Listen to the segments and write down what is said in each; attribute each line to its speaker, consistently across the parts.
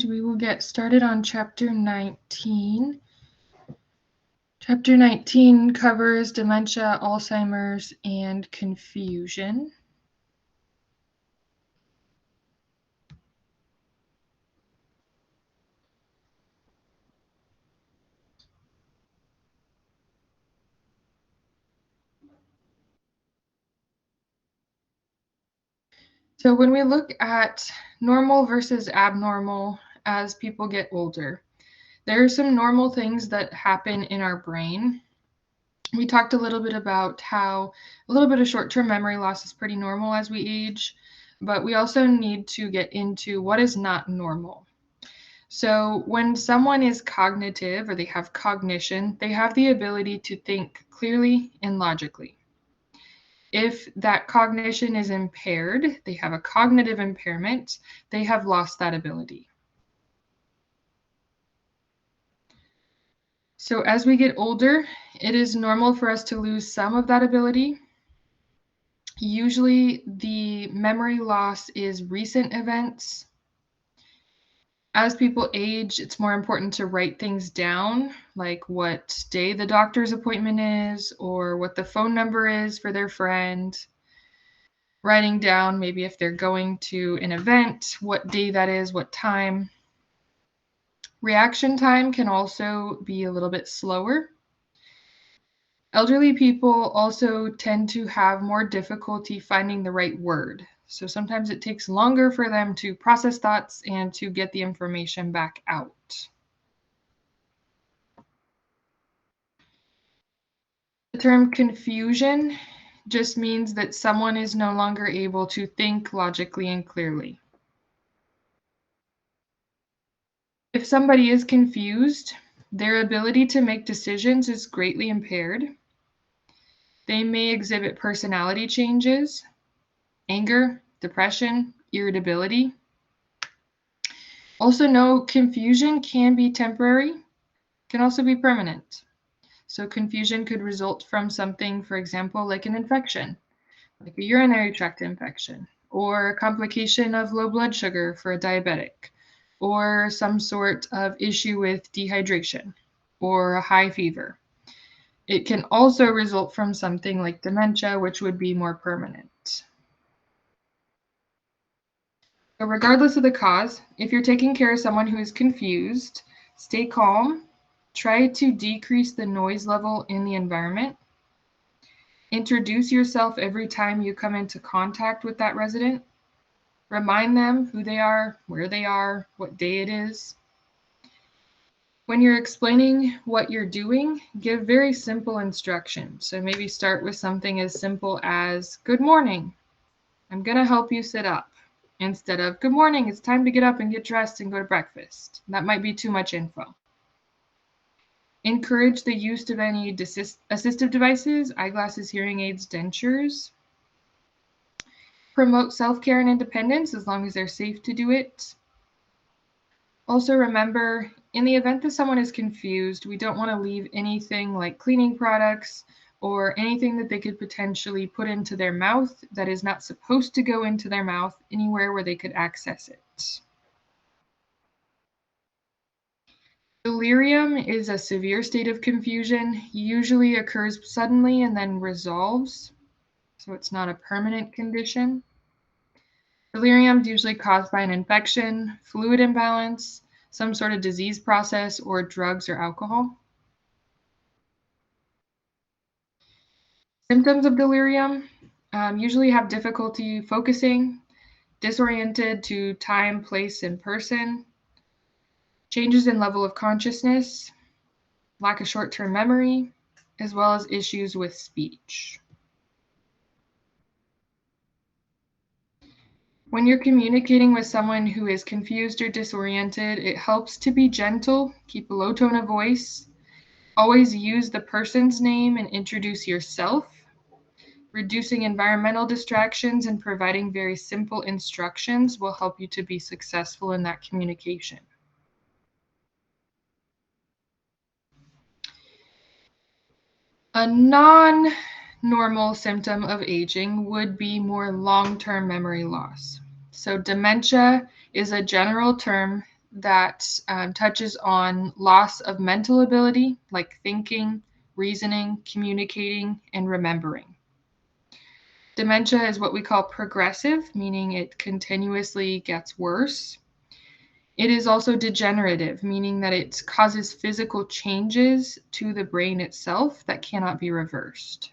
Speaker 1: and we will get started on Chapter 19. Chapter 19 covers dementia, Alzheimer's, and confusion. So when we look at normal versus abnormal as people get older, there are some normal things that happen in our brain. We talked a little bit about how a little bit of short-term memory loss is pretty normal as we age, but we also need to get into what is not normal. So when someone is cognitive or they have cognition, they have the ability to think clearly and logically. If that cognition is impaired, they have a cognitive impairment, they have lost that ability. So as we get older, it is normal for us to lose some of that ability. Usually the memory loss is recent events. As people age, it's more important to write things down, like what day the doctor's appointment is or what the phone number is for their friend. Writing down maybe if they're going to an event, what day that is, what time. Reaction time can also be a little bit slower. Elderly people also tend to have more difficulty finding the right word. So sometimes it takes longer for them to process thoughts and to get the information back out. The term confusion just means that someone is no longer able to think logically and clearly. If somebody is confused, their ability to make decisions is greatly impaired. They may exhibit personality changes, anger, depression, irritability. Also know confusion can be temporary, can also be permanent. So confusion could result from something, for example, like an infection, like a urinary tract infection, or a complication of low blood sugar for a diabetic, or some sort of issue with dehydration, or a high fever. It can also result from something like dementia, which would be more permanent. So regardless of the cause, if you're taking care of someone who is confused, stay calm, try to decrease the noise level in the environment. Introduce yourself every time you come into contact with that resident. Remind them who they are, where they are, what day it is. When you're explaining what you're doing, give very simple instructions. So maybe start with something as simple as, "Good morning, I'm going to help you sit up," instead of, "Good morning, it's time to get up and get dressed and go to breakfast." That might be too much info. Encourage the use of any assistive devices, eyeglasses, hearing aids, dentures. Promote self-care and independence as long as they're safe to do it. Also remember, in the event that someone is confused, we don't want to leave anything like cleaning products or anything that they could potentially put into their mouth that is not supposed to go into their mouth anywhere where they could access it. Delirium is a severe state of confusion, usually occurs suddenly and then resolves, so it's not a permanent condition. Delirium is usually caused by an infection, fluid imbalance, some sort of disease process, or drugs or alcohol. Symptoms of delirium usually have difficulty focusing, disoriented to time, place, and person, changes in level of consciousness, lack of short-term memory, as well as issues with speech. When you're communicating with someone who is confused or disoriented, it helps to be gentle, keep a low tone of voice, always use the person's name and introduce yourself. Reducing environmental distractions and providing very simple instructions will help you to be successful in that communication. A non-normal symptom of aging would be more long-term memory loss. So dementia is a general term that touches on loss of mental ability, like thinking, reasoning, communicating, and remembering. Dementia is what we call progressive, meaning it continuously gets worse. It is also degenerative, meaning that it causes physical changes to the brain itself that cannot be reversed.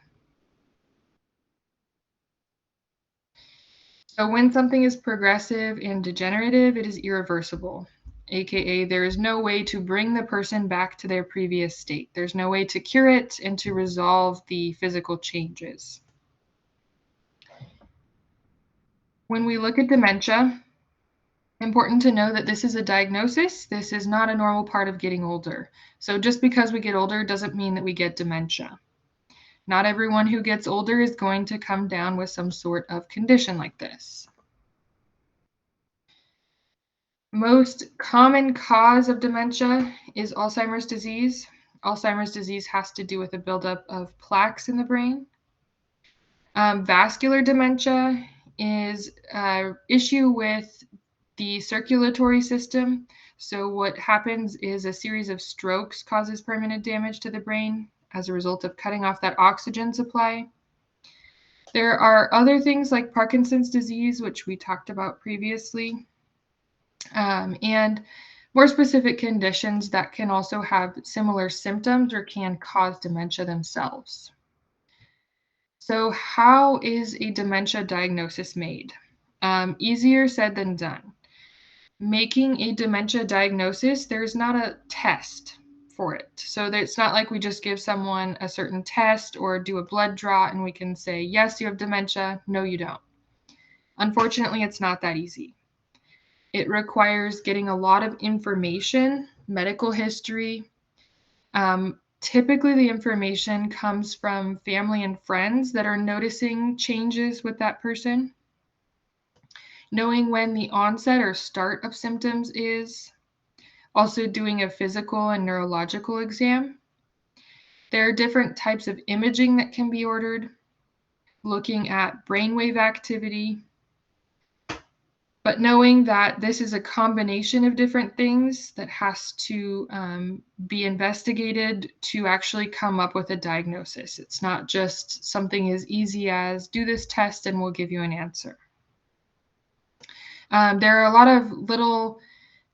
Speaker 1: So when something is progressive and degenerative, it is irreversible, aka there is no way to bring the person back to their previous state. There's no way to cure it and to resolve the physical changes. When we look at dementia, important to know that this is a diagnosis. This is not a normal part of getting older. So just because we get older doesn't mean that we get dementia. Not everyone who gets older is going to come down with some sort of condition like this. Most common cause of dementia is Alzheimer's disease. Alzheimer's disease has to do with a buildup of plaques in the brain. Vascular dementia is an issue with the circulatory system. So what happens is a series of strokes causes permanent damage to the brain as a result of cutting off that oxygen supply. There are other things like Parkinson's disease, which we talked about previously, and more specific conditions that can also have similar symptoms or can cause dementia themselves. So how is a dementia diagnosis made? Easier said than done. Making a dementia diagnosis, there's not a test for it. So it's not like we just give someone a certain test or do a blood draw and we can say, yes, you have dementia, no, you don't. Unfortunately, it's not that easy. It requires getting a lot of information, medical history. Typically, the information comes from family and friends that are noticing changes with that person. Knowing when the onset or start of symptoms is. Also doing a physical and neurological exam. There are different types of imaging that can be ordered, looking at brainwave activity, but knowing that this is a combination of different things that has to be investigated to actually come up with a diagnosis. It's not just something as easy as do this test and we'll give you an answer. There are a lot of little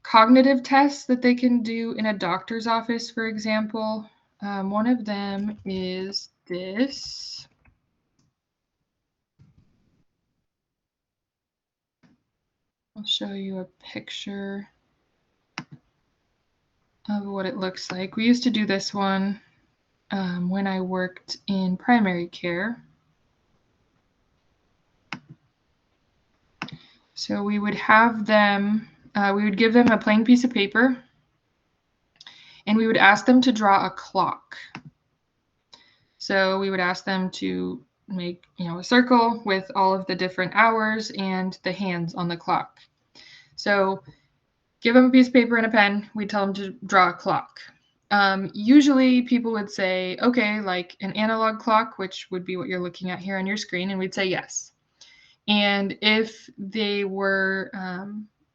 Speaker 1: cognitive tests that they can do in a doctor's office, for example. One of them is this. I'll show you a picture of what it looks like. We used to do this one when I worked in primary care. So we would have them, we would give them a plain piece of paper and we would ask them to draw a clock. So we would ask them to make, a circle with all of the different hours and the hands on the clock. So give them a piece of paper and a pen. We tell them to draw a clock. Usually people would say, okay, like an analog clock, which would be what you're looking at here on your screen, and we'd say yes. And if they were,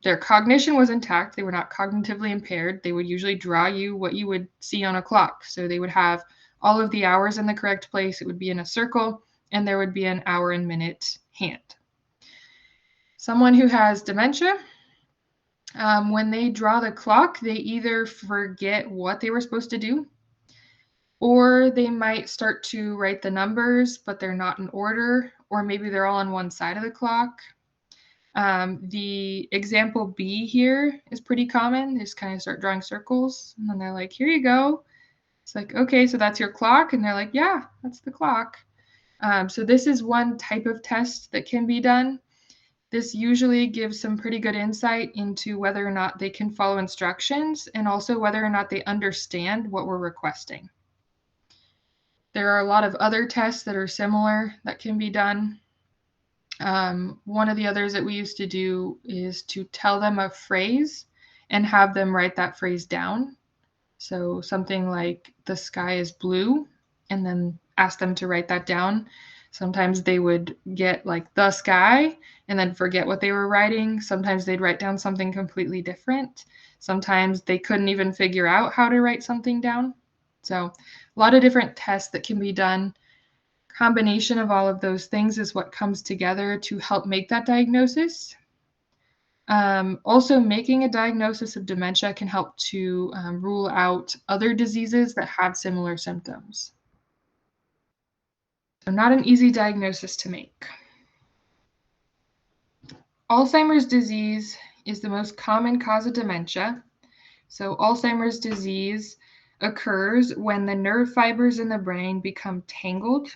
Speaker 1: their cognition was intact, they were not cognitively impaired, they would usually draw you what you would see on a clock. So they would have all of the hours in the correct place. It would be in a circle, and there would be an hour and minute hand. Someone who has dementia, when they draw the clock, they either forget what they were supposed to do, or they might start to write the numbers, but they're not in order, or maybe they're all on one side of the clock. The example B here is pretty common. They just kind of start drawing circles, and then they're like, here you go. It's like, okay, so that's your clock? And they're like, yeah, that's the clock. So this is one type of test that can be done. This usually gives some pretty good insight into whether or not they can follow instructions and also whether or not they understand what we're requesting. There are a lot of other tests that are similar that can be done. One of the others that we used to do is to tell them a phrase and have them write that phrase down. So something like the sky is blue, and then ask them to write that down. Sometimes they would get like the sky and then forget what they were writing. Sometimes they'd write down something completely different. Sometimes they couldn't even figure out how to write something down. So, a lot of different tests that can be done. Combination of all of those things is what comes together to help make that diagnosis. Also, making a diagnosis of dementia can help to rule out other diseases that have similar symptoms. So, not an easy diagnosis to make. Alzheimer's disease is the most common cause of dementia. So, Alzheimer's disease occurs when the nerve fibers in the brain become tangled,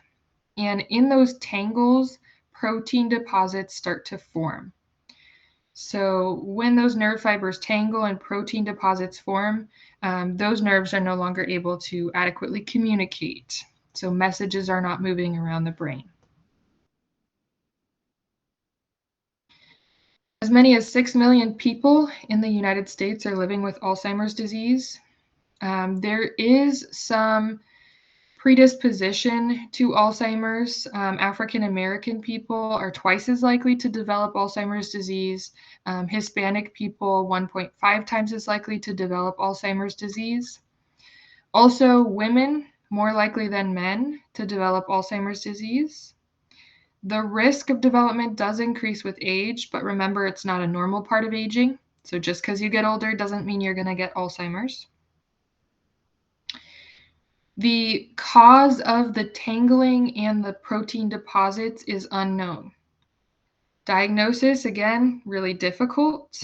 Speaker 1: and in those tangles, protein deposits start to form. So, when those nerve fibers tangle and protein deposits form, those nerves are no longer able to adequately communicate. So, messages are not moving around the brain. As many as 6 million people in the United States are living with Alzheimer's disease. There is some predisposition to Alzheimer's. African American people are twice as likely to develop Alzheimer's disease. Hispanic people, 1.5 times as likely to develop Alzheimer's disease. Also, women more likely than men to develop Alzheimer's disease. The risk of development does increase with age, but remember, it's not a normal part of aging. So just because you get older doesn't mean you're going to get Alzheimer's. The cause of the tangling and the protein deposits is unknown. Diagnosis, again, really difficult.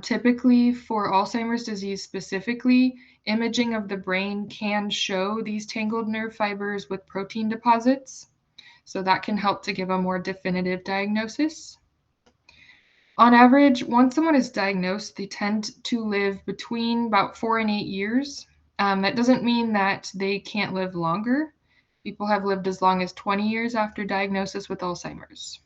Speaker 1: Typically, for Alzheimer's disease specifically, imaging of the brain can show these tangled nerve fibers with protein deposits. So that can help to give a more definitive diagnosis. On average, once someone is diagnosed, they tend to live between about 4 and 8 years. That doesn't mean that they can't live longer. People have lived as long as 20 years after diagnosis with Alzheimer's.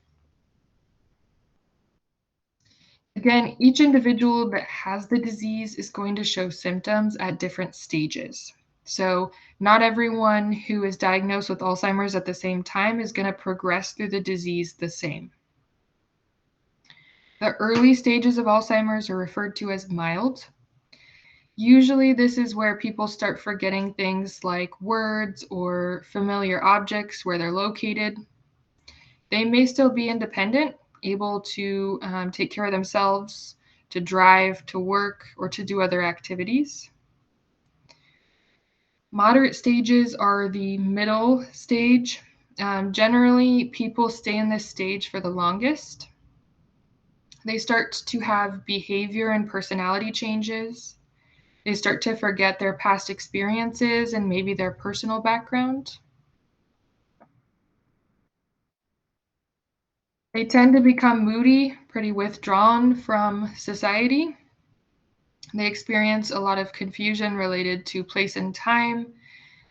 Speaker 1: Again, each individual that has the disease is going to show symptoms at different stages. So, not everyone who is diagnosed with Alzheimer's at the same time is going to progress through the disease the same. The early stages of Alzheimer's are referred to as mild. Usually, this is where people start forgetting things like words or familiar objects, where they're located. They may still be independent, able to take care of themselves, to drive, to work, or to do other activities. Moderate stages are the middle stage. Generally, people stay in this stage for the longest. They start to have behavior and personality changes. They start to forget their past experiences and maybe their personal background. They tend to become moody, pretty withdrawn from society. They experience a lot of confusion related to place and time.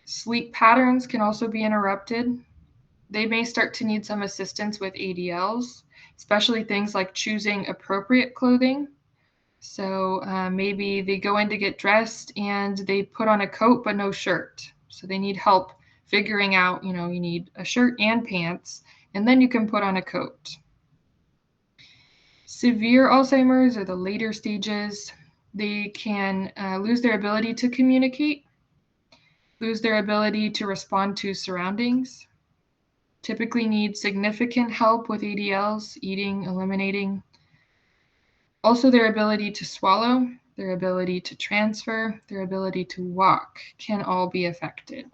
Speaker 1: Sleep patterns can also be interrupted. They may start to need some assistance with ADLs, especially things like choosing appropriate clothing. So maybe they go in to get dressed and they put on a coat but no shirt. So they need help figuring out, you need a shirt and pants, and then you can put on a coat. Severe Alzheimer's or the later stages, they can lose their ability to communicate, lose their ability to respond to surroundings, typically need significant help with ADLs, eating, eliminating. Also, their ability to swallow, their ability to transfer, their ability to walk can all be affected.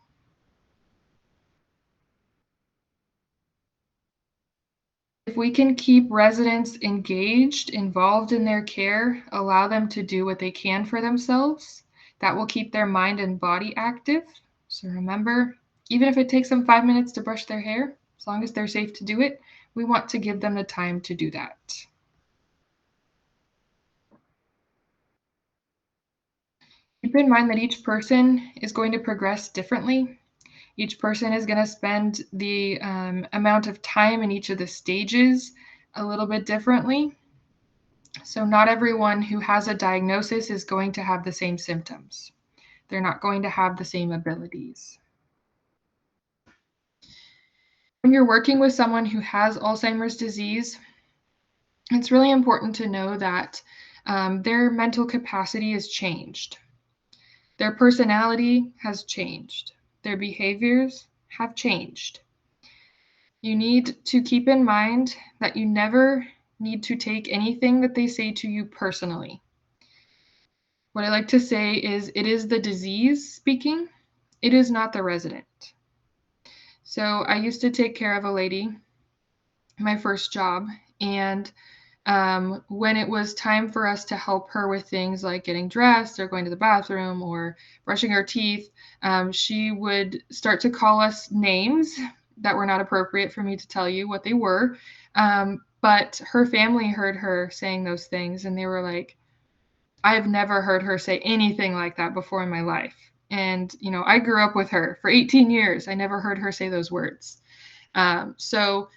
Speaker 1: If we can keep residents engaged, involved in their care, allow them to do what they can for themselves, that will keep their mind and body active. So remember, even if it takes them 5 minutes to brush their hair, as long as they're safe to do it, we want to give them the time to do that. Keep in mind that each person is going to progress differently. Each person is going to spend the amount of time in each of the stages a little bit differently. So not everyone who has a diagnosis is going to have the same symptoms. They're not going to have the same abilities. When you're working with someone who has Alzheimer's disease, it's really important to know that Their mental capacity has changed. Their personality has changed. Their behaviors have changed. You need to keep in mind that you never need to take anything that they say to you personally. What I like to say is it is the disease speaking, it is not the resident. So I used to take care of a lady, my first job, and when it was time for us to help her with things like getting dressed or going to the bathroom or brushing her teeth, she would start to call us names that were not appropriate for me to tell you what they were. But her family heard her saying those things, and they were like, I've never heard her say anything like that before in my life. And, I grew up with her for 18 years. I never heard her say those words. So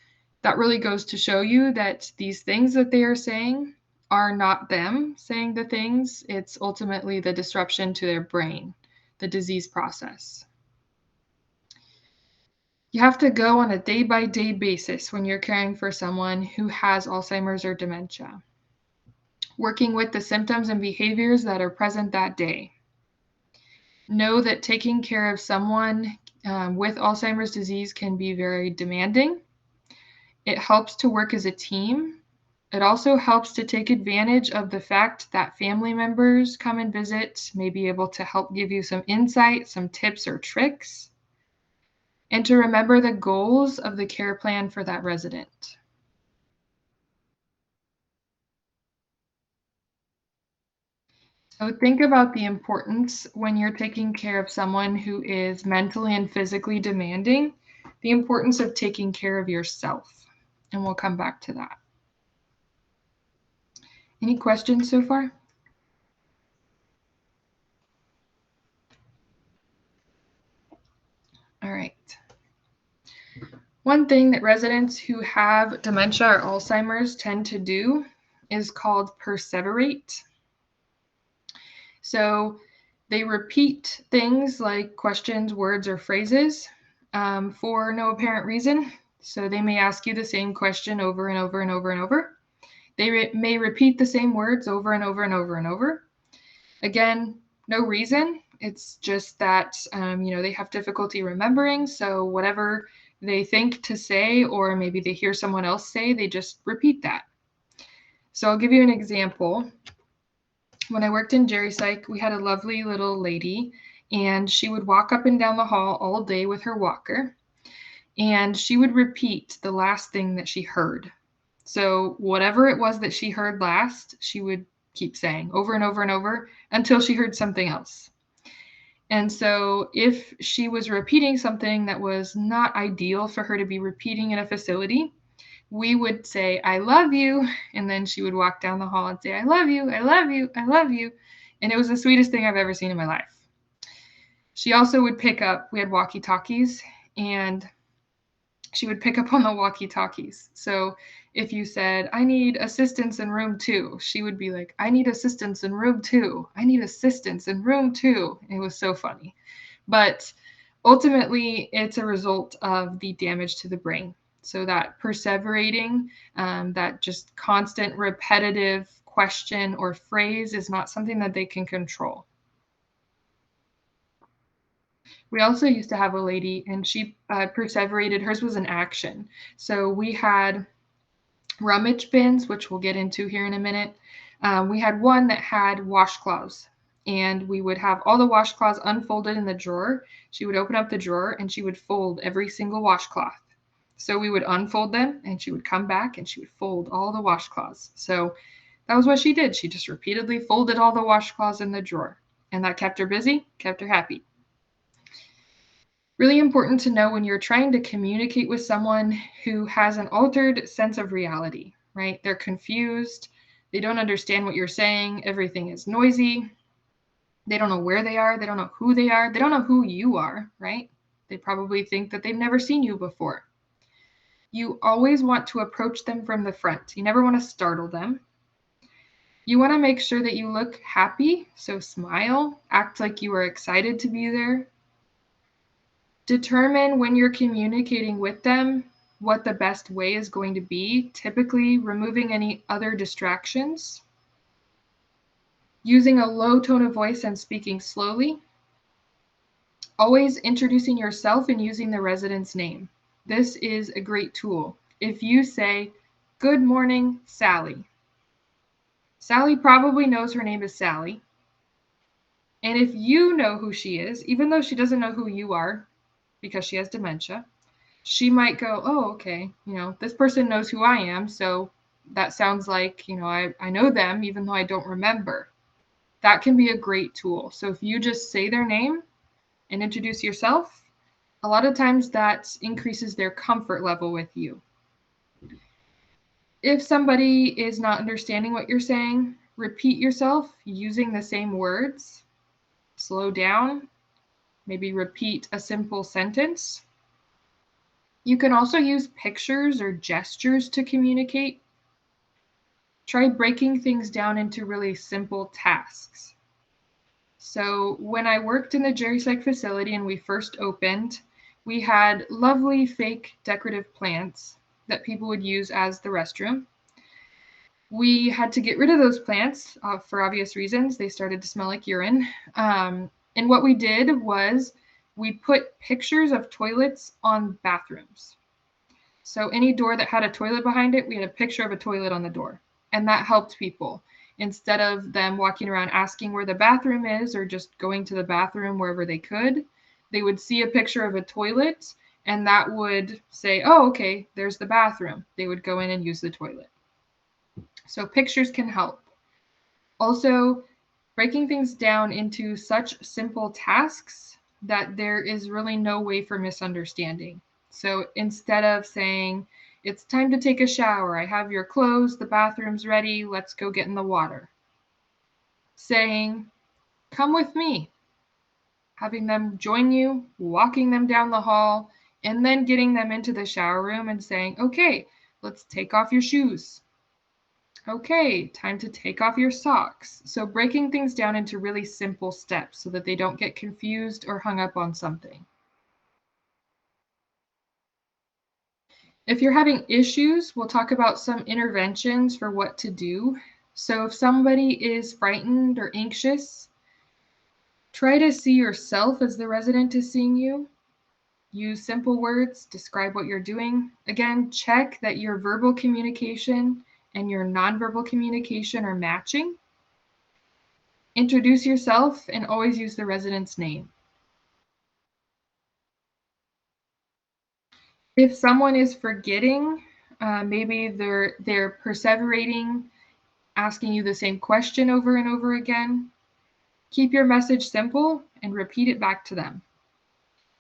Speaker 1: that really goes to show you that these things that they are saying are not them saying the things. It's ultimately the disruption to their brain, the disease process. You have to go on a day-by-day basis when you're caring for someone who has Alzheimer's or dementia, working with the symptoms and behaviors that are present that day. Know that taking care of someone with Alzheimer's disease can be very demanding. It helps to work as a team. It also helps to take advantage of the fact that family members come and visit, may be able to help give you some insight, some tips or tricks, and to remember the goals of the care plan for that resident. So think about the importance when you're taking care of someone who is mentally and physically demanding, the importance of taking care of yourself. And we'll come back to that. Any questions so far? All right. One thing that residents who have dementia or Alzheimer's tend to do is called perseverate. So they repeat things like questions, words, or phrases for no apparent reason. So they may ask you the same question over and over and over and over. They may repeat the same words over and over and over and over. Again, no reason. It's just that, they have difficulty remembering. So whatever they think to say, or maybe they hear someone else say, they just repeat that. So I'll give you an example. When I worked in Jerry Psych, we had a lovely little lady, and she would walk up and down the hall all day with her walker, and she would repeat the last thing that she heard. So whatever it was that she heard last, she would keep saying over and over and over until she heard something else. And so if she was repeating something that was not ideal for her to be repeating in a facility, we would say, I love you. And then she would walk down the hall and say, I love you, I love you, I love you. And it was the sweetest thing I've ever seen in my life. She also would pick up, we had walkie-talkies, and she would pick up on the walkie-talkies. So if you said, I need assistance in room 2, she would be like, I need assistance in room 2. I need assistance in room 2. It was so funny. But ultimately, it's a result of the damage to the brain. So that perseverating, that just constant repetitive question or phrase is not something that they can control. We also used to have a lady, and she perseverated. Hers was an action. So we had rummage bins, which we'll get into here in a minute. We had one that had washcloths, and we would have all the washcloths unfolded in the drawer. She would open up the drawer, and she would fold every single washcloth. So we would unfold them, and she would come back, and she would fold all the washcloths. So that was what she did. She just repeatedly folded all the washcloths in the drawer, and that kept her busy, kept her happy. Really important to know when you're trying to communicate with someone who has an altered sense of reality, right? They're confused. They don't understand what you're saying. Everything is noisy. They don't know where they are. They don't know who they are. They don't know who you are, right? They probably think that they've never seen you before. You always want to approach them from the front. You never want to startle them. You want to make sure that you look happy, so smile, act like you are excited to be there. Determine when you're communicating with them what the best way is going to be, typically removing any other distractions. Using a low tone of voice and speaking slowly. Always introducing yourself and using the resident's name. This is a great tool. If you say, "Good morning, Sally." Sally probably knows her name is Sally. And if you know who she is, even though she doesn't know who you are because she has dementia, she might go, "Oh, okay, this person knows who I am, so that sounds like, I know them even though I don't remember." That can be a great tool. So if you just say their name and introduce yourself, a lot of times that increases their comfort level with you. If somebody is not understanding what you're saying, repeat yourself using the same words. Slow down, maybe repeat a simple sentence. You can also use pictures or gestures to communicate. Try breaking things down into really simple tasks. So when I worked in the GeriPsych facility and we first opened, we had lovely fake decorative plants that people would use as the restroom. We had to get rid of those plants for obvious reasons. They started to smell like urine. And what we did was we put pictures of toilets on bathrooms. So any door that had a toilet behind it, we had a picture of a toilet on the door. And that helped people. Instead of them walking around asking where the bathroom is or just going to the bathroom wherever they could, they would see a picture of a toilet and that would say, "Oh, okay, there's the bathroom." They would go in and use the toilet. So pictures can help. Also, breaking things down into such simple tasks that there is really no way for misunderstanding. So instead of saying, "It's time to take a shower. I have your clothes, the bathroom's ready, let's go get in the water." Saying, "Come with me." Having them join you, walking them down the hall, and then getting them into the shower room and saying, "Okay, let's take off your shoes." Okay, time to take off your socks. So breaking things down into really simple steps so that they don't get confused or hung up on something. If you're having issues, we'll talk about some interventions for what to do. So if somebody is frightened or anxious, try to see yourself as the resident is seeing you. Use simple words, describe what you're doing. Again, check that your verbal communication and your nonverbal communication are matching. Introduce yourself and always use the resident's name. If someone is forgetting, maybe they're perseverating, asking you the same question over and over again, keep your message simple and repeat it back to them.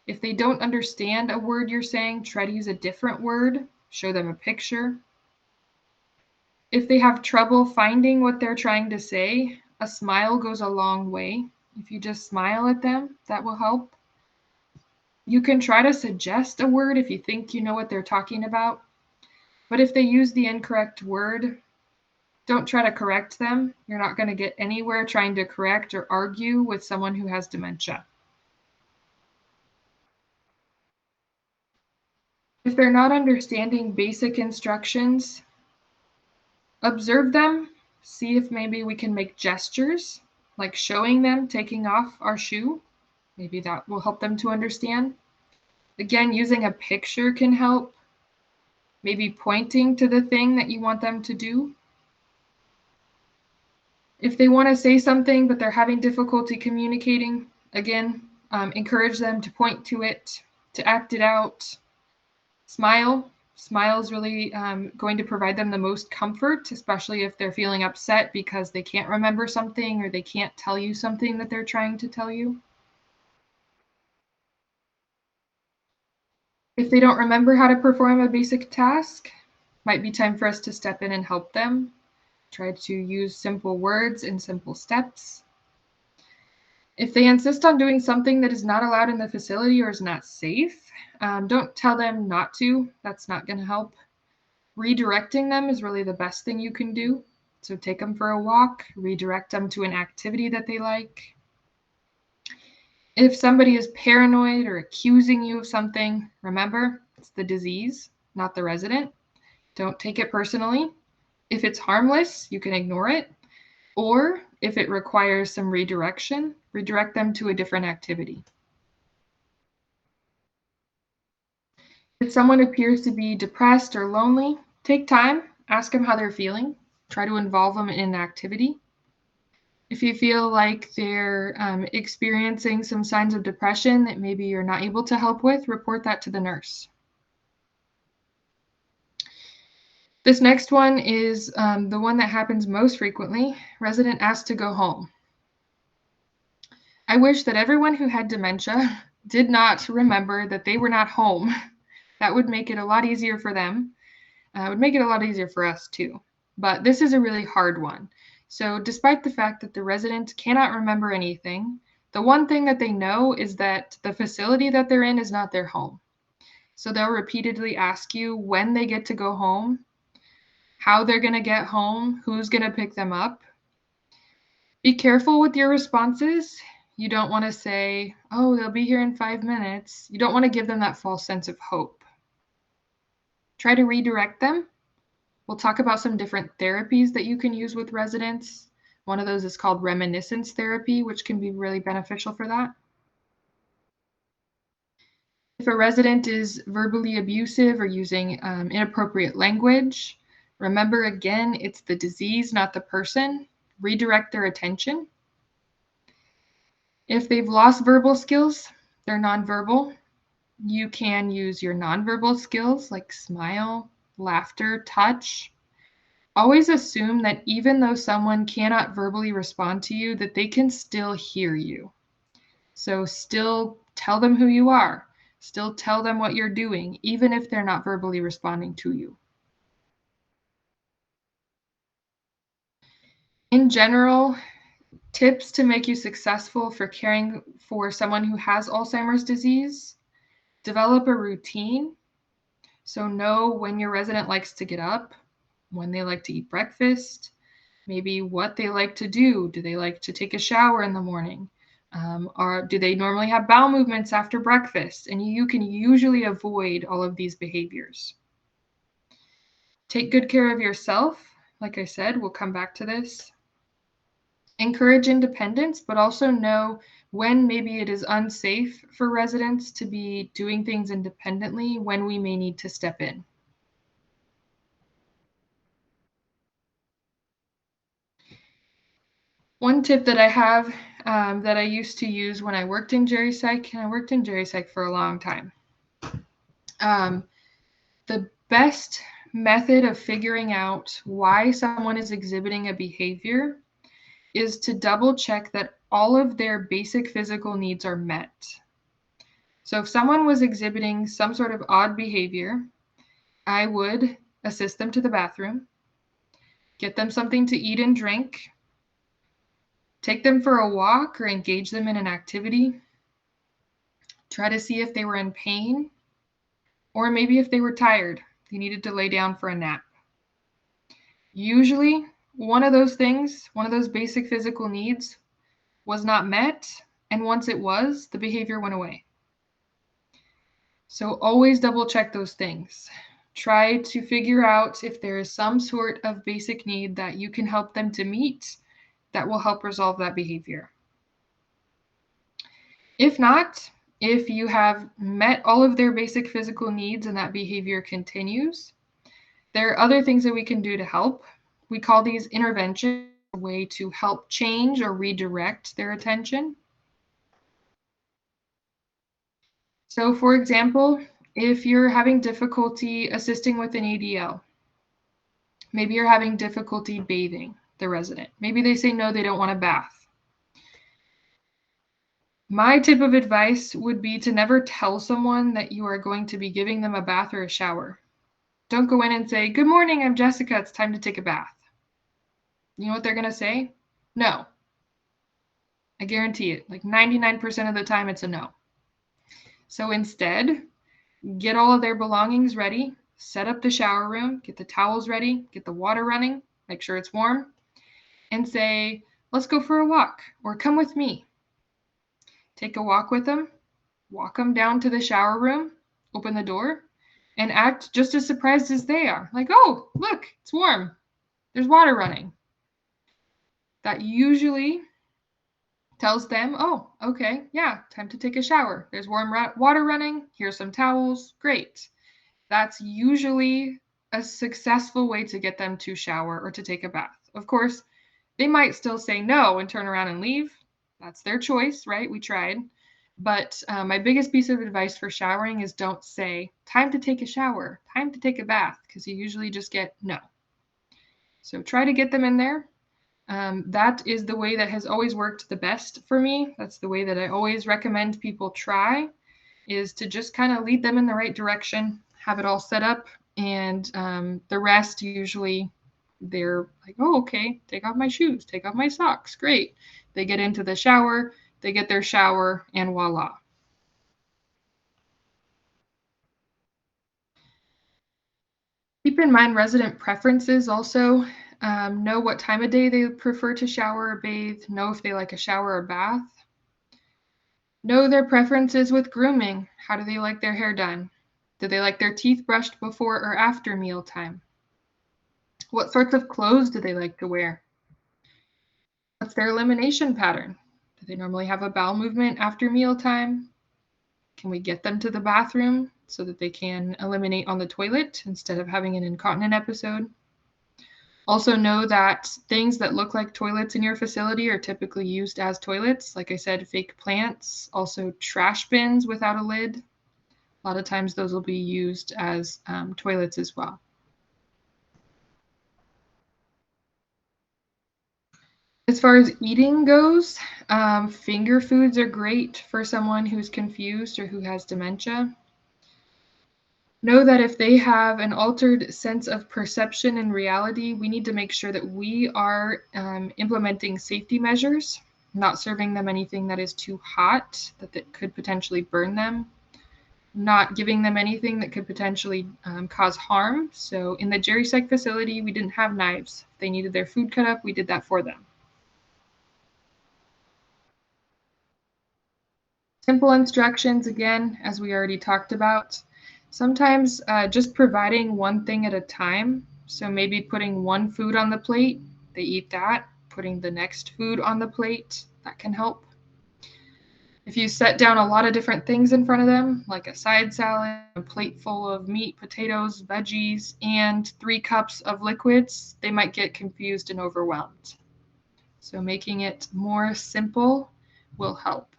Speaker 1: If they don't understand a word you're saying, try to use a different word, show them a picture. If they have trouble finding what they're trying to say, a smile goes a long way. If you just smile at them, that will help. You can try to suggest a word if you think you know what they're talking about. But if they use the incorrect word, don't try to correct them. You're not going to get anywhere trying to correct or argue with someone who has dementia. If they're not understanding basic instructions, observe them, see if maybe we can make gestures, like showing them taking off our shoe. Maybe that will help them to understand. Again, using a picture can help. Maybe pointing to the thing that you want them to do. If they want to say something but they're having difficulty communicating, again, encourage them to point to it, to act it out. Smile. Smile is really going to provide them the most comfort, especially if they're feeling upset because they can't remember something or they can't tell you something that they're trying to tell you. If they don't remember how to perform a basic task, might be time for us to step in and help them. Try to use simple words and simple steps. If they insist on doing something that is not allowed in the facility or is not safe, don't tell them not to. That's not going to help. Redirecting them is really the best thing you can do. So take them for a walk, redirect them to an activity that they like. If somebody is paranoid or accusing you of something, remember, it's the disease, not the resident. Don't take it personally. If it's harmless, you can ignore it. Or if it requires some redirection, redirect them to a different activity. If someone appears to be depressed or lonely, take time, ask them how they're feeling, try to involve them in an activity. If you feel like they're experiencing some signs of depression that maybe you're not able to help with, report that to the nurse. This next one is the one that happens most frequently. Resident asked to go home. I wish that everyone who had dementia did not remember that they were not home. That would make it a lot easier for them. It would make it a lot easier for us too. But this is a really hard one. So despite the fact that the resident cannot remember anything, the one thing that they know is that the facility that they're in is not their home. So they'll repeatedly ask you when they get to go home, how they're going to get home, who's going to pick them up. Be careful with your responses. You don't want to say, oh, they'll be here in 5 minutes. You don't want to give them that false sense of hope. Try to redirect them. We'll talk about some different therapies that you can use with residents. One of those is called reminiscence therapy, which can be really beneficial for that. If a resident is verbally abusive or using inappropriate language, remember again, it's the disease, not the person. Redirect their attention. If they've lost verbal skills, they're nonverbal, you can use your nonverbal skills like smile, laughter, touch. Always assume that even though someone cannot verbally respond to you, that they can still hear you. So still tell them who you are. Still tell them what you're doing, even if they're not verbally responding to you. In general, tips to make you successful for caring for someone who has Alzheimer's disease: develop a routine. So know when your resident likes to get up, when they like to eat breakfast, maybe what they like to do. Do they like to take a shower in the morning? Or do they normally have bowel movements after breakfast? And you can usually avoid all of these behaviors. Take good care of yourself. Like I said, we'll come back to this. Encourage independence, but also know when maybe it is unsafe for residents to be doing things independently, when we may need to step in. One tip that I have that I used to use when I worked in Geri Psych, and I worked in Geri Psych for a long time. The best method of figuring out why someone is exhibiting a behavior is to double check that all of their basic physical needs are met. So if someone was exhibiting some sort of odd behavior, I would assist them to the bathroom, get them something to eat and drink, take them for a walk or engage them in an activity, try to see if they were in pain, or maybe if they were tired, they needed to lay down for a nap. Usually, one of those things, one of those basic physical needs was not met, and once it was, the behavior went away. So always double check those things. Try to figure out if there is some sort of basic need that you can help them to meet that will help resolve that behavior. If not, if you have met all of their basic physical needs and that behavior continues, there are other things that we can do to help. We call these interventions, a way to help change or redirect their attention. So for example, if you're having difficulty assisting with an ADL, maybe you're having difficulty bathing the resident. Maybe they say no, they don't want a bath. My tip of advice would be to never tell someone that you are going to be giving them a bath or a shower. Don't go in and say, "Good morning, I'm Jessica, it's time to take a bath." You know what they're going to say? No. I guarantee it. Like 99% of the time, it's a no. So instead, get all of their belongings ready, set up the shower room, get the towels ready, get the water running, make sure it's warm, and say, "Let's go for a walk," or "Come with me." Take a walk with them, walk them down to the shower room, open the door, and act just as surprised as they are. Like, "Oh, look, it's warm. There's water running." That usually tells them, oh, okay, yeah, time to take a shower. There's warm water running. Here's some towels. Great. That's usually a successful way to get them to shower or to take a bath. Of course, they might still say no and turn around and leave. That's their choice, right? We tried. But my biggest piece of advice for showering is don't say, time to take a shower, time to take a bath, because you usually just get no. So try to get them in there. That is the way that has always worked the best for me. That's the way that I always recommend people try, is to just kind of lead them in the right direction, have it all set up, and the rest usually they're like, oh, okay, take off my shoes, take off my socks. Great. They get into the shower, they get their shower, and voila. Keep in mind resident preferences also. Know what time of day they prefer to shower or bathe. Know if they like a shower or bath. Know their preferences with grooming. How do they like their hair done? Do they like their teeth brushed before or after mealtime? What sorts of clothes do they like to wear? What's their elimination pattern? Do they normally have a bowel movement after mealtime? Can we get them to the bathroom so that they can eliminate on the toilet instead of having an incontinent episode? Also know that things that look like toilets in your facility are typically used as toilets. Like I said, fake plants, also trash bins without a lid. A lot of times those will be used as toilets as well. As far as eating goes, finger foods are great for someone who's confused or who has dementia. Know that if they have an altered sense of perception and reality, we need to make sure that we are implementing safety measures, not serving them anything that is too hot, that could potentially burn them, not giving them anything that could potentially cause harm. So in the GeriSec facility, we didn't have knives. If they needed their food cut up, we did that for them. Simple instructions, again, as we already talked about. Sometimes just providing one thing at a time. So maybe putting one food on the plate, they eat that. Putting the next food on the plate, that can help. If you set down a lot of different things in front of them, like a side salad, a plate full of meat, potatoes, veggies, and 3 cups of liquids, they might get confused and overwhelmed. So making it more simple will help.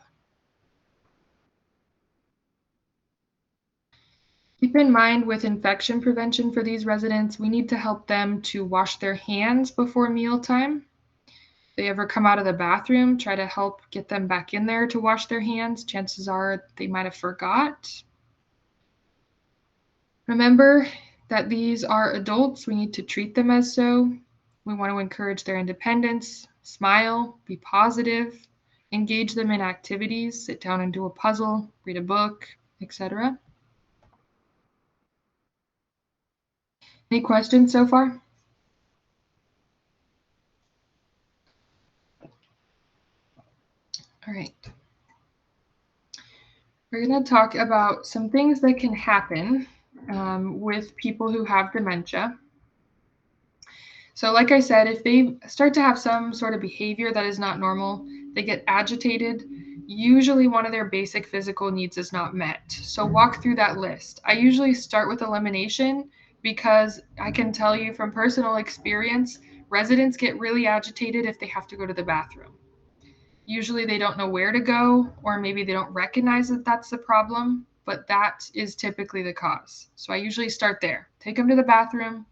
Speaker 1: Keep in mind with infection prevention for these residents, we need to help them to wash their hands before mealtime. If they ever come out of the bathroom, try to help get them back in there to wash their hands. Chances are they might have forgot. Remember that these are adults. We need to treat them as so. We want to encourage their independence, smile, be positive, engage them in activities, sit down and do a puzzle, read a book, etc. Any questions so far? All right. We're going to talk about some things that can happen with people who have dementia. So like I said, if they start to have some sort of behavior that is not normal, they get agitated, usually one of their basic physical needs is not met. So walk through that list. I usually start with elimination because I can tell you from personal experience, residents get really agitated if they have to go to the bathroom. Usually they don't know where to go, or maybe they don't recognize that that's the problem, but that is typically the cause. So I usually start there. Take them to the bathroom,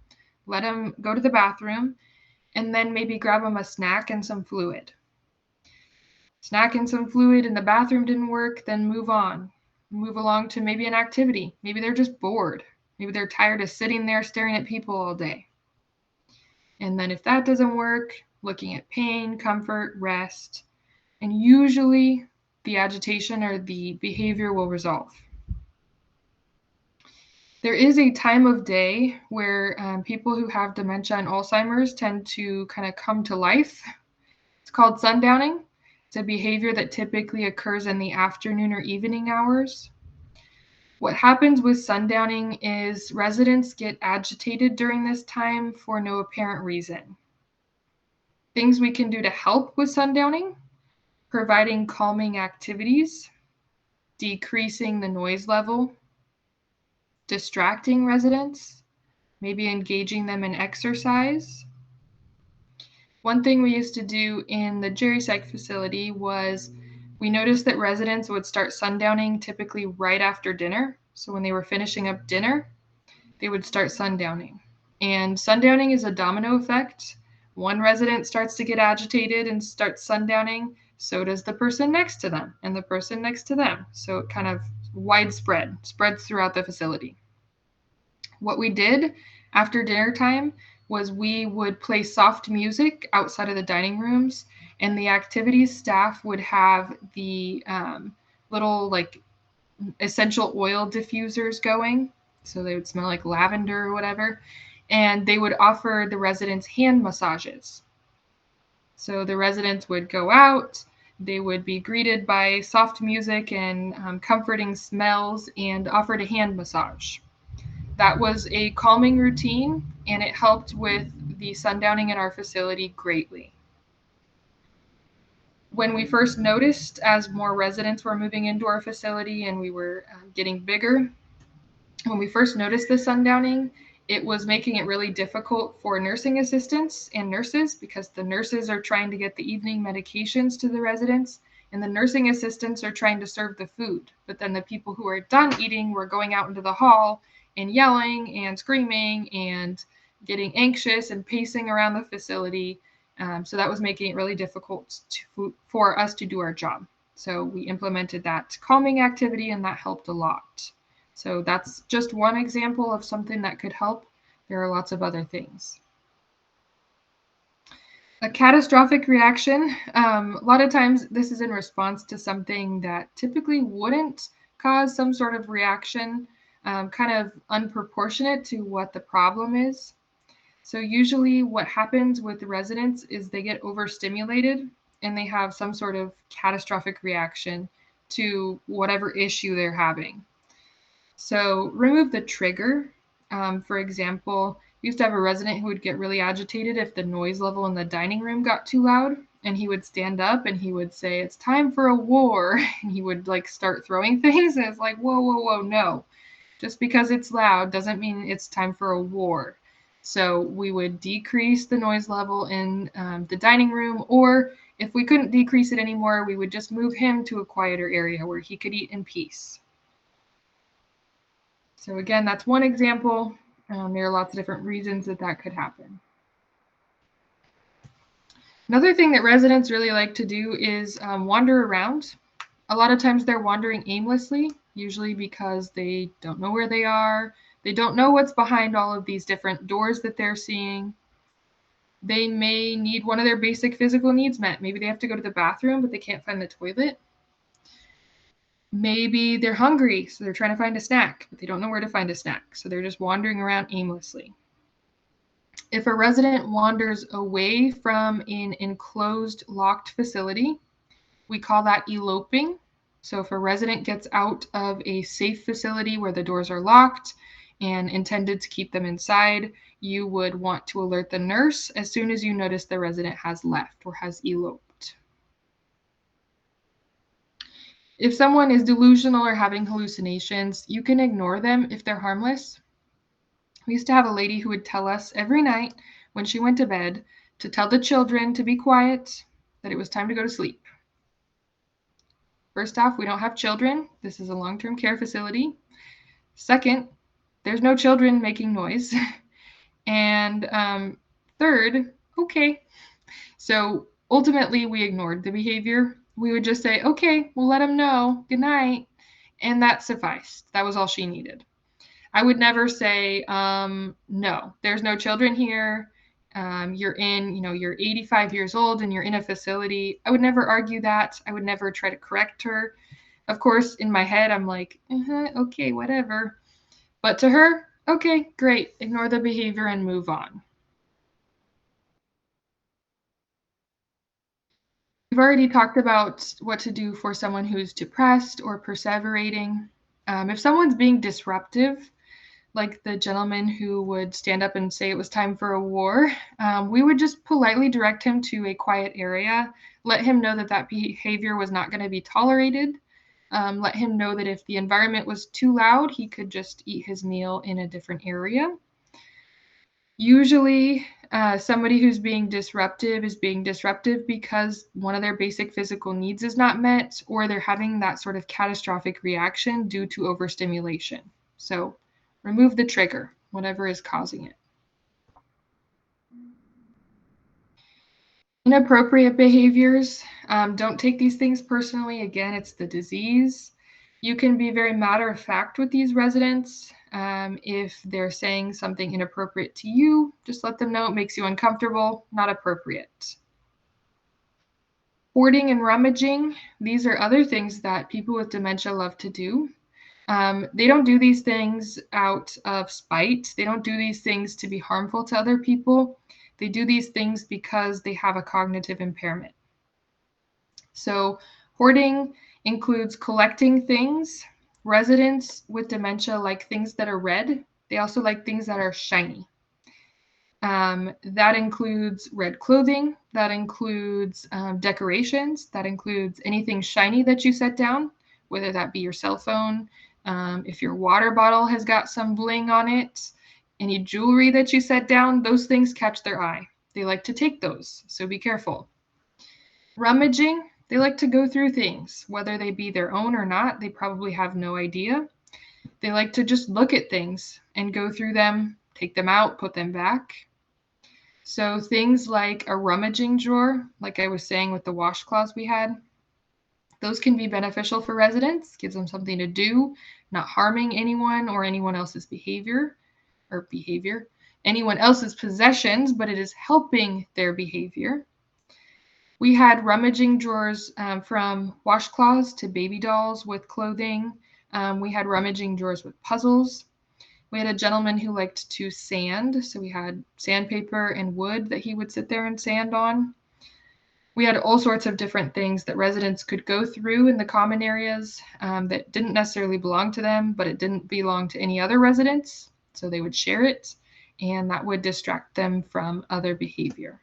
Speaker 1: let them go to the bathroom, and then maybe grab them a snack and some fluid. Snack and some fluid in the bathroom didn't work, then move on. Move along to maybe an activity. Maybe they're just bored. Maybe they're tired of sitting there staring at people all day. And then if that doesn't work, looking at pain, comfort, rest, and usually the agitation or the behavior will resolve. There is a time of day where people who have dementia and Alzheimer's tend to kind of come to life. It's called sundowning. It's a behavior that typically occurs in the afternoon or evening hours. What happens with sundowning is residents get agitated during this time for no apparent reason. Things we can do to help with sundowning: providing calming activities, decreasing the noise level, distracting residents, maybe engaging them in exercise. One thing we used to do in the Jerry-Psych facility was we noticed that residents would start sundowning typically right after dinner. So when they were finishing up dinner, they would start sundowning. And sundowning is a domino effect. One resident starts to get agitated and starts sundowning, so does the person next to them and the person next to them. So it kind of spreads throughout the facility. What we did after dinner time was we would play soft music outside of the dining rooms, and the activities staff would have the little like essential oil diffusers going. So they would smell like lavender or whatever. And they would offer the residents hand massages. So the residents would go out, they would be greeted by soft music and comforting smells and offered a hand massage. That was a calming routine, and it helped with the sundowning in our facility greatly. When we first noticed, as more residents were moving into our facility and we were getting bigger, when we first noticed the sundowning, it was making it really difficult for nursing assistants and nurses because the nurses are trying to get the evening medications to the residents, and the nursing assistants are trying to serve the food. But then the people who are done eating were going out into the hall and yelling and screaming and getting anxious and pacing around the facility. So that was making it really difficult for us to do our job. So we implemented that calming activity, and that helped a lot. So that's just one example of something that could help. There are lots of other things. A catastrophic reaction, a lot of times this is in response to something that typically wouldn't cause some sort of reaction, kind of unproportionate to what the problem is. So usually what happens with the residents is they get overstimulated and they have some sort of catastrophic reaction to whatever issue they're having. So remove the trigger. For example, we used to have a resident who would get really agitated if the noise level in the dining room got too loud, and he would stand up and he would say, "It's time for a war." And he would like start throwing things, and it's like, whoa, whoa, whoa, no. Just because it's loud doesn't mean it's time for a war. So we would decrease the noise level in the dining room, or if we couldn't decrease it anymore, we would just move him to a quieter area where he could eat in peace. So again, that's one example. There are lots of different reasons that that could happen. Another thing that residents really like to do is wander around. A lot of times they're wandering aimlessly, usually because they don't know where they are. They don't know what's behind all of these different doors that they're seeing. They may need one of their basic physical needs met. Maybe they have to go to the bathroom, but they can't find the toilet. Maybe they're hungry, so they're trying to find a snack, but they don't know where to find a snack. So they're just wandering around aimlessly. If a resident wanders away from an enclosed, locked facility, we call that eloping. So if a resident gets out of a safe facility where the doors are locked and intended to keep them inside, you would want to alert the nurse as soon as you notice the resident has left or has eloped. If someone is delusional or having hallucinations, you can ignore them if they're harmless. We used to have a lady who would tell us every night when she went to bed to tell the children to be quiet, that it was time to go to sleep. First off, we don't have children. This is a long-term care facility. Second, there's no children making noise. And third, okay. So ultimately, we ignored the behavior. We would just say, okay, we'll let them know. Good night. And that sufficed. That was all she needed. I would never say, no, there's no children here. You're 85 years old and you're in a facility. I would never argue that. I would never try to correct her. Of course, in my head, I'm like, okay, whatever. But to her, okay, great. Ignore the behavior and move on. We've already talked about what to do for someone who's depressed or perseverating. If someone's being disruptive, like the gentleman who would stand up and say it was time for a war, we would just politely direct him to a quiet area, let him know that that behavior was not going to be tolerated, let him know that if the environment was too loud, he could just eat his meal in a different area. Usually, somebody who's being disruptive is being disruptive because one of their basic physical needs is not met, or they're having that sort of catastrophic reaction due to overstimulation. So remove the trigger, whatever is causing it. Inappropriate behaviors, don't take these things personally. Again, it's the disease. You can be very matter of fact with these residents. If they're saying something inappropriate to you, just let them know it makes you uncomfortable, not appropriate. Hoarding and rummaging, these are other things that people with dementia love to do. They don't do these things out of spite. They don't do these things to be harmful to other people. They do these things because they have a cognitive impairment. So hoarding includes collecting things. Residents with dementia like things that are red. They also like things that are shiny. That includes red clothing. That includes decorations. That includes anything shiny that you set down, whether that be your cell phone, if your water bottle has got some bling on it, any jewelry that you set down, those things catch their eye. They like to take those, so be careful. Rummaging, they like to go through things, whether they be their own or not, they probably have no idea. They like to just look at things and go through them, take them out, put them back. So things like a rummaging drawer, like I was saying with the washcloths we had, those can be beneficial for residents, gives them something to do, not harming anyone or anyone else's behavior, anyone else's possessions, but it is helping their behavior. We had rummaging drawers from washcloths to baby dolls with clothing. We had rummaging drawers with puzzles. We had a gentleman who liked to sand, so we had sandpaper and wood that he would sit there and sand on. We had all sorts of different things that residents could go through in the common areas that didn't necessarily belong to them, but it didn't belong to any other residents, so they would share it, and that would distract them from other behavior.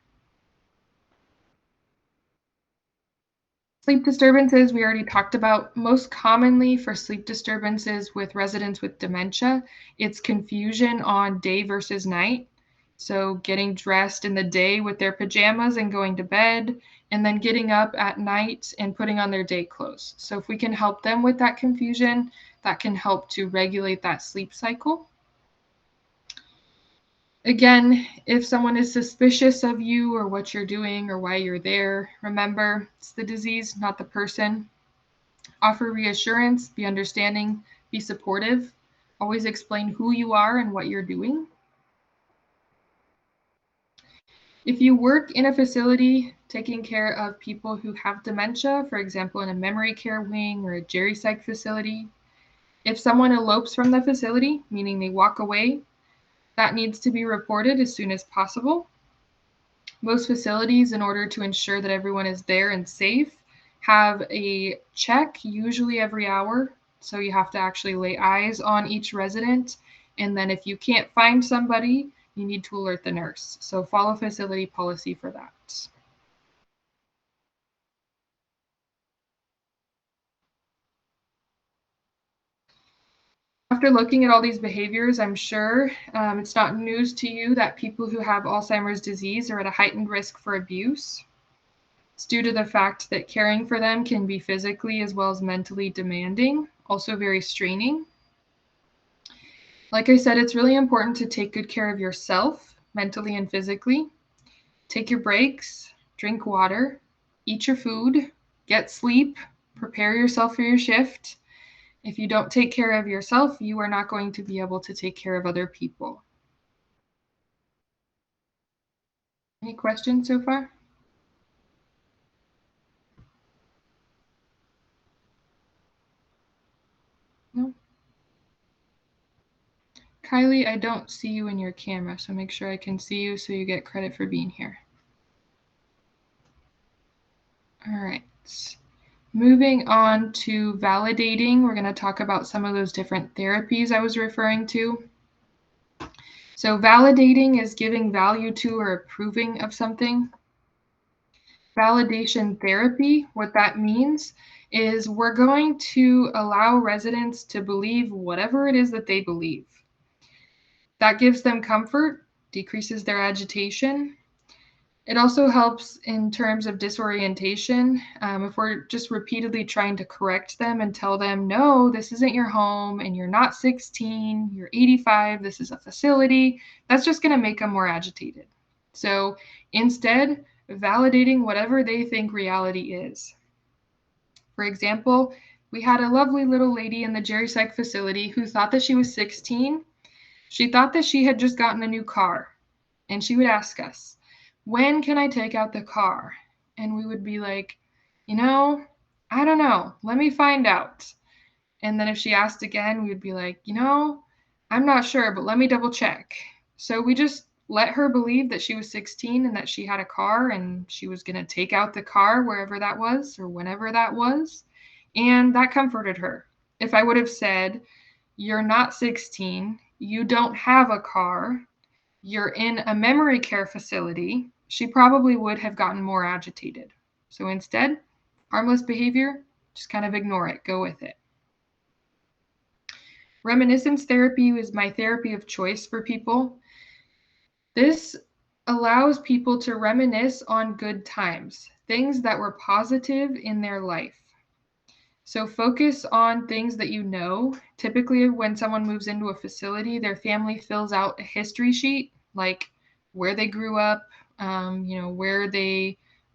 Speaker 1: Sleep disturbances, we already talked about. Most commonly for sleep disturbances with residents with dementia, it's confusion on day versus night. So getting dressed in the day with their pajamas and going to bed, and then getting up at night and putting on their day clothes. So if we can help them with that confusion, that can help to regulate that sleep cycle. Again, if someone is suspicious of you or what you're doing or why you're there, remember, it's the disease, not the person. Offer reassurance, be understanding, be supportive. Always explain who you are and what you're doing. If you work in a facility taking care of people who have dementia, for example, in a memory care wing or a geri-psych facility, if someone elopes from the facility, meaning they walk away, that needs to be reported as soon as possible. Most facilities, in order to ensure that everyone is there and safe, have a check usually every hour. So you have to actually lay eyes on each resident. And then if you can't find somebody, you need to alert the nurse. So follow facility policy for that. After looking at all these behaviors, I'm sure it's not news to you that people who have Alzheimer's disease are at a heightened risk for abuse. It's due to the fact that caring for them can be physically as well as mentally demanding, also very straining. Like I said, it's really important to take good care of yourself, mentally and physically. Take your breaks, drink water, eat your food, get sleep, prepare yourself for your shift. If you don't take care of yourself, you are not going to be able to take care of other people. Any questions so far? No? Kylie, I don't see you in your camera, so make sure I can see you so you get credit for being here. All right. Moving on to validating, we're going to talk about some of those different therapies I was referring to. So validating is giving value to or approving of something. Validation therapy, what that means is we're going to allow residents to believe whatever it is that they believe. That gives them comfort, decreases their agitation. It also helps in terms of disorientation. If we're just repeatedly trying to correct them and tell them, no, this isn't your home and you're not 16, you're 85, this is a facility, that's just going to make them more agitated. So instead, validating whatever they think reality is. For example, we had a lovely little lady in the Jerry Psych facility who thought that she was 16. She thought that she had just gotten a new car, and she would ask us, when can I take out the car? And we would be like, I don't know. Let me find out. And then if she asked again, we would be like, I'm not sure, but let me double check. So we just let her believe that she was 16 and that she had a car and she was going to take out the car wherever that was or whenever that was. And that comforted her. If I would have said, you're not 16, you don't have a car, you're in a memory care facility, she probably would have gotten more agitated. So instead, harmless behavior, just kind of ignore it, go with it. Reminiscence therapy is my therapy of choice for people. This allows people to reminisce on good times, things that were positive in their life. So focus on things that you know. Typically, when someone moves into a facility, their family fills out a history sheet, like where they grew up,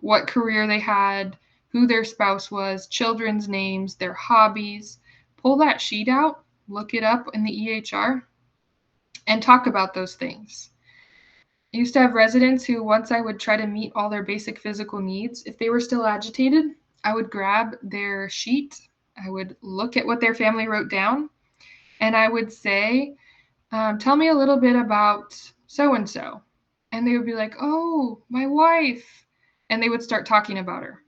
Speaker 1: what career they had, who their spouse was, children's names, their hobbies. Pull that sheet out, look it up in the EHR, and talk about those things. I used to have residents who, once I would try to meet all their basic physical needs, if they were still agitated, I would grab their sheet, I would look at what their family wrote down, and I would say, tell me a little bit about so-and-so. And they would be like, oh, my wife. And they would start talking about her.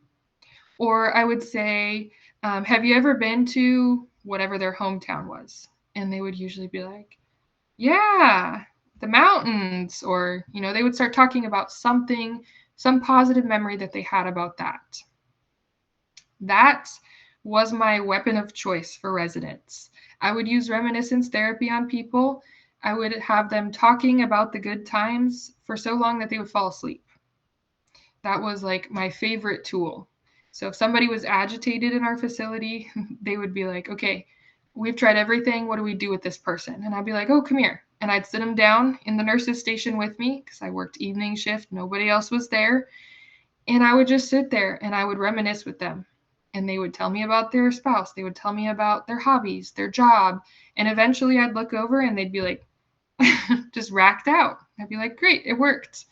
Speaker 1: Or I would say, have you ever been to whatever their hometown was? And they would usually be like, yeah, the mountains. Or, they would start talking about something, some positive memory that they had about that. That was my weapon of choice for residents. I would use reminiscence therapy on people. I would have them talking about the good times for so long that they would fall asleep. That was like my favorite tool. So if somebody was agitated in our facility, they would be like, okay, we've tried everything. What do we do with this person? And I'd be like, oh, come here. And I'd sit them down in the nurse's station with me because I worked evening shift. Nobody else was there. And I would just sit there and I would reminisce with them. And they would tell me about their spouse. They would tell me about their hobbies, their job. And eventually I'd look over and they'd be like, just racked out. I'd be like, great, it worked.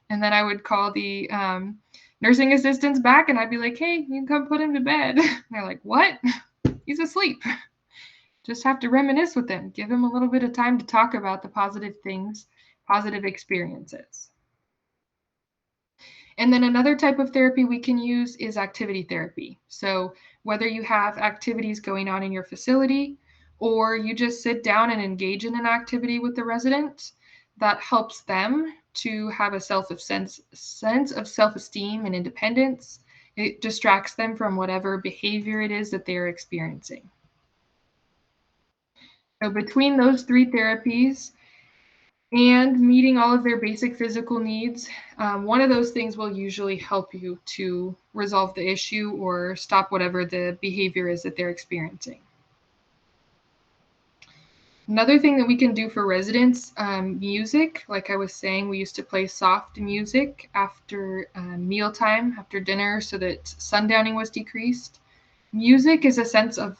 Speaker 1: And then I would call the nursing assistants back and I'd be like, hey, you can come put him to bed. And they're like, what? He's asleep. Just have to reminisce with him. Give him a little bit of time to talk about the positive things, positive experiences. And then another type of therapy we can use is activity therapy. So whether you have activities going on in your facility or you just sit down and engage in an activity with the resident, that helps them to have a sense of self-esteem and independence. It distracts them from whatever behavior it is that they're experiencing. So between those three therapies, and meeting all of their basic physical needs, one of those things will usually help you to resolve the issue or stop whatever the behavior is that they're experiencing. Another thing that we can do for residents, music. Like I was saying, we used to play soft music after mealtime, after dinner, so that sundowning was decreased. Music is a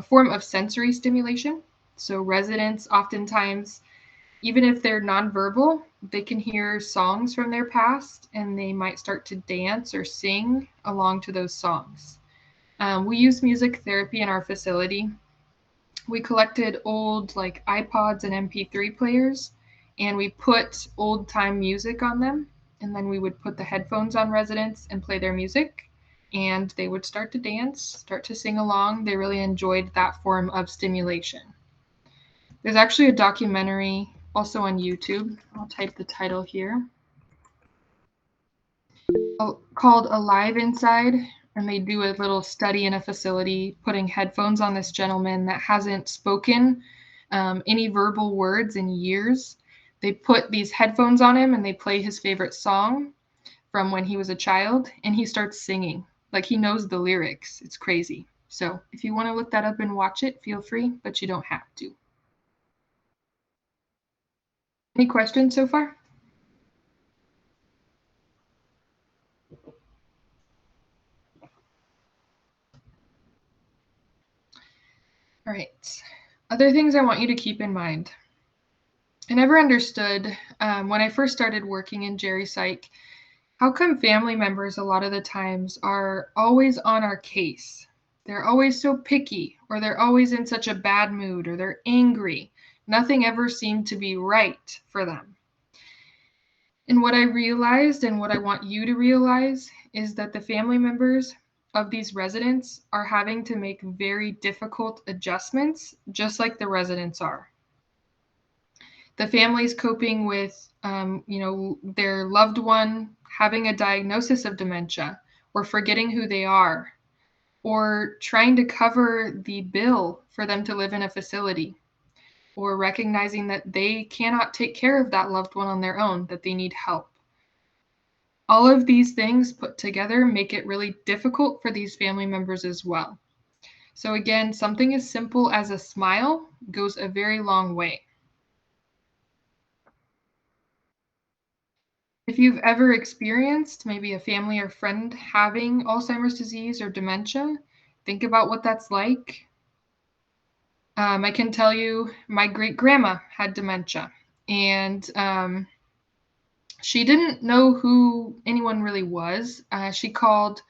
Speaker 1: form of sensory stimulation. So residents oftentimes, even if they're nonverbal, they can hear songs from their past and they might start to dance or sing along to those songs. We use music therapy in our facility. We collected old like iPods and MP3 players and we put old time music on them. And then we would put the headphones on residents and play their music. And they would start to dance, start to sing along. They really enjoyed that form of stimulation. There's actually a documentary also on YouTube. I'll type the title here. Called Alive Inside, and they do a little study in a facility, putting headphones on this gentleman that hasn't spoken any verbal words in years. They put these headphones on him and they play his favorite song from when he was a child, and he starts singing. Like he knows the lyrics. It's crazy. So if you want to look that up and watch it, feel free, but you don't have to. Any questions so far? All right. Other things I want you to keep in mind. I never understood when I first started working in Jerry Psych, how come family members a lot of the times are always on our case? They're always so picky, or they're always in such a bad mood, or they're angry. Nothing ever seemed to be right for them. And what I realized, and what I want you to realize, is that the family members of these residents are having to make very difficult adjustments, just like the residents are. The family's coping with, their loved one having a diagnosis of dementia, or forgetting who they are, or trying to cover the bill for them to live in a facility, or recognizing that they cannot take care of that loved one on their own, that they need help. All of these things put together make it really difficult for these family members as well. So again, something as simple as a smile goes a very long way. If you've ever experienced maybe a family or friend having Alzheimer's disease or dementia, think about what that's like. I can tell you my great grandma had dementia, and she didn't know who anyone really was. She called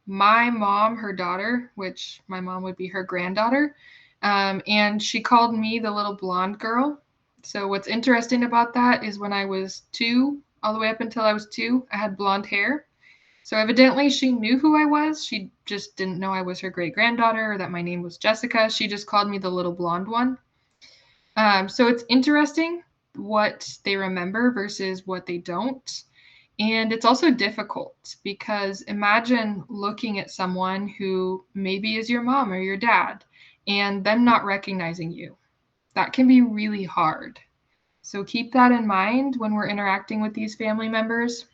Speaker 1: my mom her daughter, which my mom would be her granddaughter, and she called me the little blonde girl. So what's interesting about that is when I was 2, all the way up until I was 2, I had blonde hair. So evidently she knew who I was. She just didn't know I was her great granddaughter or that my name was Jessica. She just called me the little blonde one. So it's interesting what they remember versus what they don't. And it's also difficult because imagine looking at someone who maybe is your mom or your dad and them not recognizing you. That can be really hard. So keep that in mind when we're interacting with these family members.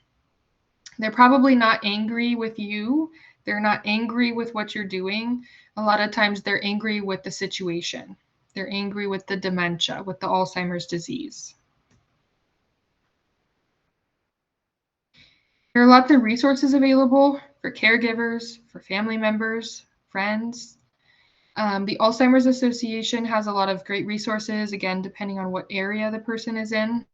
Speaker 1: They're probably not angry with you. They're not angry with what you're doing. A lot of times they're angry with the situation. They're angry with the dementia, with the Alzheimer's disease. There are lots of resources available for caregivers, for family members, friends. The Alzheimer's Association has a lot of great resources, again, depending on what area the person is in.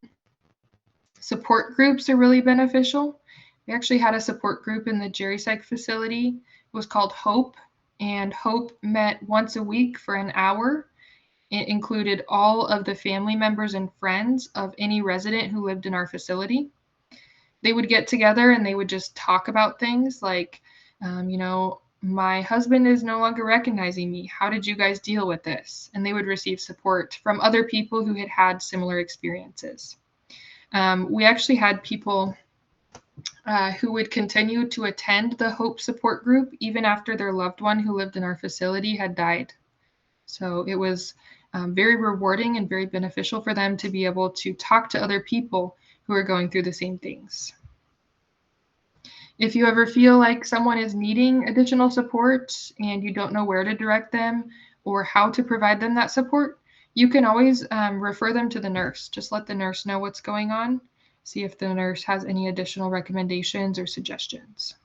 Speaker 1: Support groups are really beneficial. We actually had a support group in the Jerry Psych facility. It was called Hope, and Hope met once a week for an hour. It included all of the family members and friends of any resident who lived in our facility. They would get together and they would just talk about things like, my husband is no longer recognizing me. How did you guys deal with this? And they would receive support from other people who had had similar experiences. We actually had people who would continue to attend the Hope support group even after their loved one who lived in our facility had died. So it was very rewarding and very beneficial for them to be able to talk to other people who are going through the same things. If you ever feel like someone is needing additional support and you don't know where to direct them or how to provide them that support, you can always refer them to the nurse. Just let the nurse know what's going on. See if the nurse has any additional recommendations or suggestions.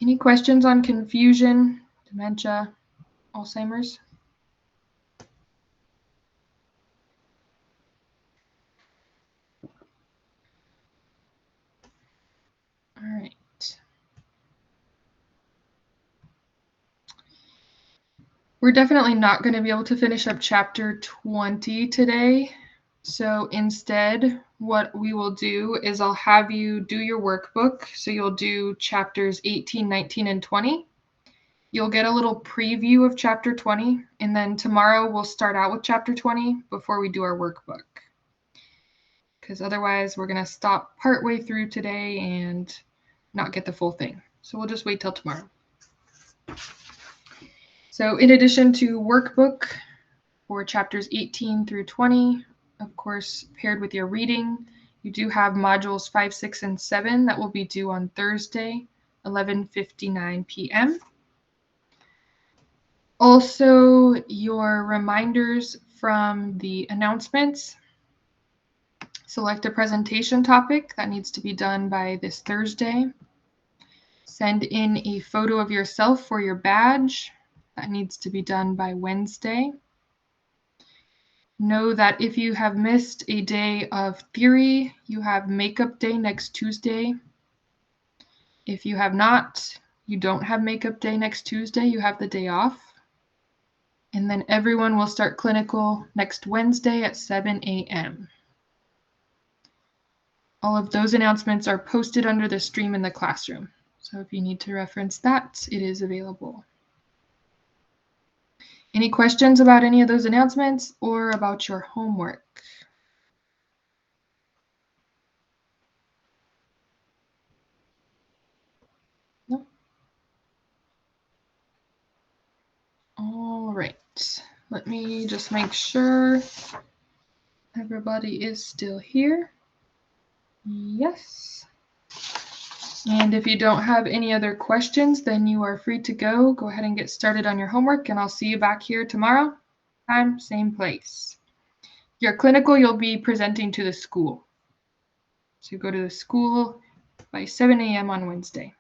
Speaker 1: Any questions on confusion, dementia, Alzheimer's? All right. We're definitely not going to be able to finish up chapter 20 today. So instead, what we will do is I'll have you do your workbook. So you'll do chapters 18, 19, and 20. You'll get a little preview of chapter 20, and then tomorrow we'll start out with chapter 20 before we do our workbook. Because otherwise we're going to stop partway through today and not get the full thing. So we'll just wait till tomorrow. So in addition to workbook for chapters 18 through 20, of course, paired with your reading, you do have modules 5, 6, and 7 that will be due on Thursday, 11:59 p.m. Also, your reminders from the announcements. Select a presentation topic that needs to be done by this Thursday. Send in a photo of yourself for your badge. That needs to be done by Wednesday. Know that if you have missed a day of theory, you have makeup day next Tuesday. If you have not, you don't have makeup day next Tuesday, you have the day off. And then everyone will start clinical next Wednesday at 7 a.m. All of those announcements are posted under the stream in the classroom. So if you need to reference that, it is available. Any questions about any of those announcements or about your homework? No? All right. Let me just make sure everybody is still here. Yes. And if you don't have any other questions, then you are free to go. Go ahead and get started on your homework, and I'll see you back here tomorrow. Time, same place. Your clinical, you'll be presenting to the school. So you go to the school by 7 a.m. on Wednesday.